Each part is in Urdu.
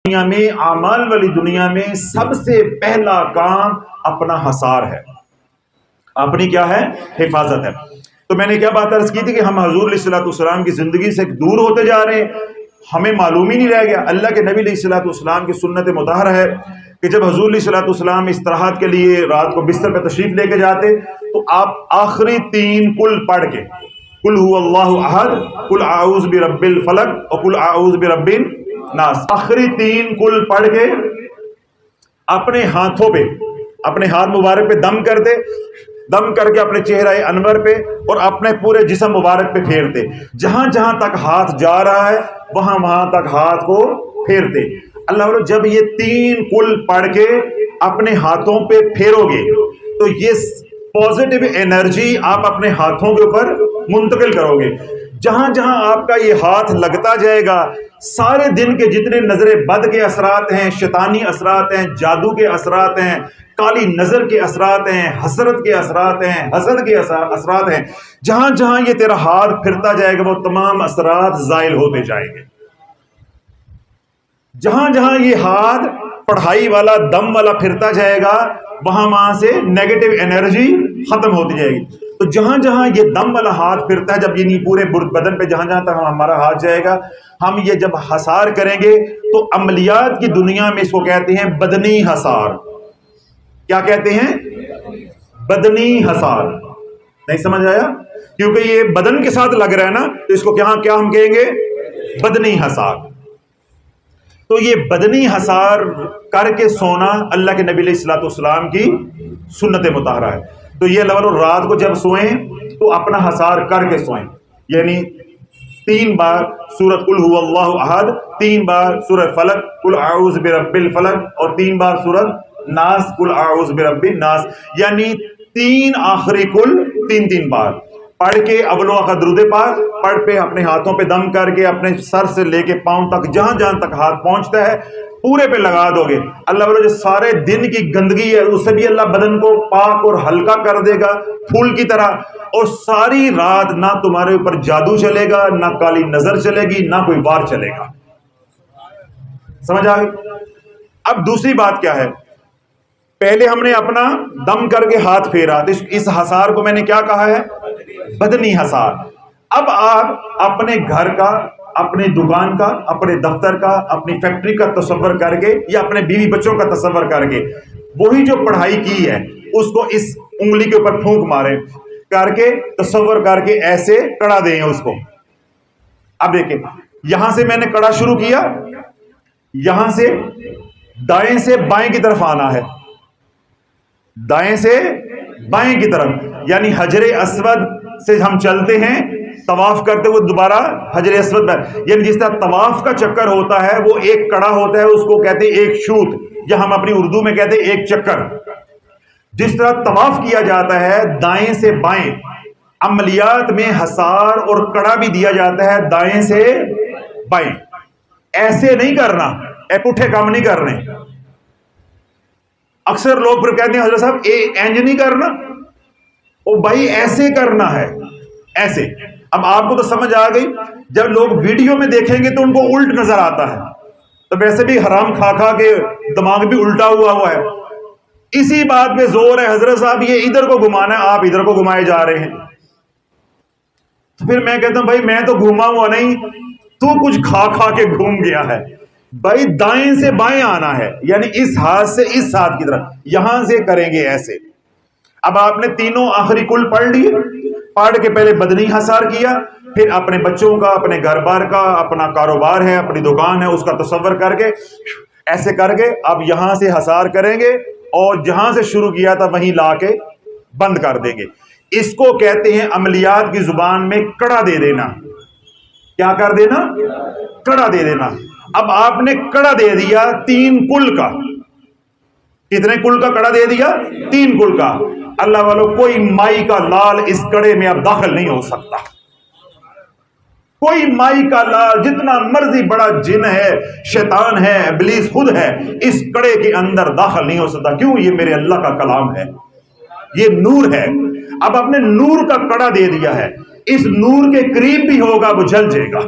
دنیا میں، اعمال والی دنیا میں سب سے پہلا کام اپنا حصار ہے، اپنی کیا ہے؟ حفاظت ہے۔ تو میں نے کیا بات عرض کی تھی کہ ہم حضور علیہ الصلوۃ والسلام کی زندگی سے دور ہوتے جا رہے ہیں، ہمیں معلوم ہی نہیں رہ گیا۔ اللہ کے نبی علیہ الصلوۃ والسلام کی سنت مطہرہ ہے کہ جب حضور علیہ الصلوۃ والسلام استراحت کے لیے رات کو بستر پہ تشریف لے کے جاتے تو آپ آخری 3 کل پڑھ کے، قل هو اللہ احد، قل اعوذ برب الفلق اور قل اعوذ برب الناس، آخری 3 کل پڑھ کے اپنے ہاتھوں پہ، اپنے ہاتھ مبارک پہ دم کرتے، دم کر کے اپنے چہرہ انور پہ اور اپنے پورے جسم مبارک پہ پھیرتے، جہاں جہاں تک ہاتھ جا رہا ہے وہاں وہاں تک ہاتھ کو پھیرتے۔ اللہ والو جب یہ 3 کل پڑھ کے اپنے ہاتھوں پہ پھیرو گے تو یہ پازیٹیو انرجی آپ اپنے ہاتھوں کے اوپر منتقل کرو گے۔ جہاں جہاں آپ کا یہ ہاتھ لگتا جائے گا، سارے دن کے جتنے نظر بد کے اثرات ہیں، شیطانی اثرات ہیں، جادو کے اثرات ہیں، کالی نظر کے اثرات ہیں، حسرت کے اثرات ہیں، حسد کے اثرات ہیں، جہاں جہاں یہ تیرا ہاتھ پھرتا جائے گا وہ تمام اثرات زائل ہوتے جائیں گے۔ جہاں جہاں یہ ہاتھ پڑھائی والا، دم والا پھرتا جائے گا وہاں سے نیگیٹو انرجی ختم ہوتی جائے گی۔ تو جہاں جہاں یہ دم والا ہاتھ پھرتا ہے، جب یہ پورے بدن پہ جہاں جہاں تک ہمارا ہاتھ جائے گا، ہم یہ جب حصار کریں گے تو عملیات کی دنیا میں اس کو کہتے ہیں بدنی حصار۔ کیا کہتے ہیں؟ بدنی حصار۔ نہیں سمجھ آیا؟ کیونکہ یہ بدن کے ساتھ لگ رہا ہے نا، تو اس کو کیا ہم کہیں گے؟ بدنی حصار۔ تو یہ بدنی حصار کر کے سونا اللہ کے نبی علیہ الصلوۃ والسلام کی سنت مطہرہ ہے۔ تو یہ رات کو جب سوئیں تو اپنا حصار کر کے سوئیں، یعنی 3 بار سورۃ قل هو اللہ احد، 3 بار سورۃ فلق قل اعوذ برب الفلق اور 3 بار سورۃ ناس قل اعوذ برب الناس، یعنی 3 آخری کل 3 بار پڑھ کے اولو کا درود پاک پڑھ پہ اپنے ہاتھوں پہ دم کر کے اپنے سر سے لے کے پاؤں تک جہاں جہاں تک ہاتھ پہنچتا ہے پورے پہ لگا دو گے۔ اللہ والو جو سارے دن کی گندگی ہے اسے بھی اللہ بدن کو پاک اور ہلکا کر دے گا پھول کی طرح، اور ساری رات نہ تمہارے اوپر جادو چلے گا، نہ کالی نظر چلے گی، نہ کوئی وار چلے گا۔ سمجھ آ گئی؟ اب دوسری بات کیا ہے؟ پہلے ہم نے اپنا دم کر کے ہاتھ پھیرا، اس حصار کو میں نے کیا کہا ہے؟ بدنی حصار۔ اب آپ اپنے گھر کا، اپنے دکان کا، اپنے دفتر کا، اپنی فیکٹری کا تصور کر کے یا اپنے بیوی بچوں کا تصور کر کے وہی جو پڑھائی کی ہے اس کو اس انگلی کے اوپر پھونک مارے کر کے تصور کر کے ایسے کڑا دیں اس کو۔ اب دیکھیں یہاں سے میں نے کڑا شروع کیا، یہاں سے دائیں سے بائیں کی طرف آنا ہے، دائیں سے بائیں کی طرف، یعنی حجر اسود سے ہم چلتے ہیں طواف کرتے ہوئے دوبارہ حجر اسود پر، یعنی جس طرح طواف کا چکر ہوتا ہے وہ ایک کڑا ہوتا ہے، اس کو کہتے ہیں ایک شوت، یا ہم اپنی اردو میں کہتے ہیں ایک چکر۔ جس طرح طواف کیا جاتا ہے دائیں سے بائیں، عملیات میں حصار اور کڑا بھی دیا جاتا ہے دائیں سے بائیں۔ ایسے نہیں کرنا، اے پٹھے کام نہیں کرنے۔ اکثر لوگ پھر کہتے ہیں حضرت صاحب اینج نہیں کرنا، او بھائی ایسے کرنا ہے، ایسے۔ اب آپ کو تو سمجھ آ گئی، جب لوگ ویڈیو میں دیکھیں گے تو ان کو الٹ نظر آتا ہے، تو ویسے بھی حرام کھا کھا کے دماغ بھی الٹا ہوا ہے۔ اسی بات پہ زور ہے حضرت صاحب یہ ادھر کو گھمانا ہے، آپ ادھر کو گھمائے جا رہے ہیں۔ تو پھر میں کہتا ہوں بھائی میں تو گھوما ہوا نہیں، تو کچھ کھا کھا کے گھوم گیا ہے۔ بھائی دائیں سے بائیں آنا ہے، یعنی اس ہاتھ سے اس ہاتھ کی طرف، یہاں سے کریں گے ایسے۔ اب آپ نے تینوں آخری کل پڑھ لیے، پڑھ کے پہلے بدنی حصار کیا، پھر اپنے بچوں کا، اپنے گھر بار کا، اپنا کاروبار ہے، اپنی دکان ہے، اس کا تصور کر کے ایسے کر کے اب یہاں سے حصار کریں گے اور جہاں سے شروع کیا تھا وہیں لا کے بند کر دیں گے۔ اس کو کہتے ہیں عملیات کی زبان میں کڑا دے دینا۔ کیا کر دینا؟ کڑا دے دینا۔ اب آپ نے کڑا دے دیا 3 کل کا۔ کتنے کل کا کڑا دے دیا؟ 3 کل کا۔ اللہ والو کوئی مائی کا لال اس کڑے میں اب داخل نہیں ہو سکتا۔ کوئی مائی کا لال جتنا مرضی بڑا جن ہے، شیطان ہے، ابلیس خود ہے، اس کڑے کے اندر داخل نہیں ہو سکتا۔ کیوں؟ یہ میرے اللہ کا کلام ہے، یہ نور ہے۔ اب آپ نے نور کا کڑا دے دیا ہے، اس نور کے قریب بھی ہوگا وہ جل جائے گا،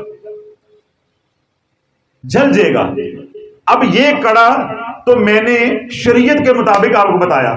جل جائے گا۔ اب یہ کڑا تو میں نے شریعت کے مطابق آپ کو بتایا،